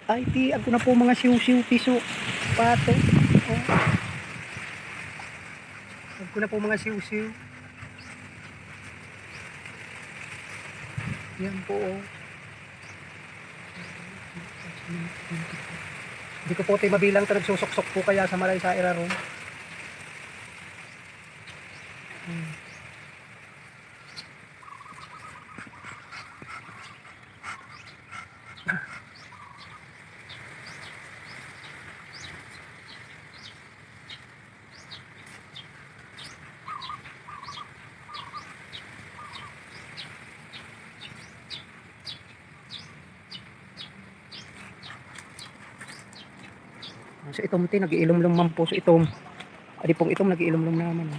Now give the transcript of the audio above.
Ay, di ako na po mga siw-siw piso. Pato. Oh. Ako na po mga siw-siw. Yan po oh. Hindi ko po tayo mabilang ito nagsusuksok po kaya sa malay sa iraron. Sa itom ti nagiilom-lom man po sa itom. Adi pong itom nagiilom-lom naman.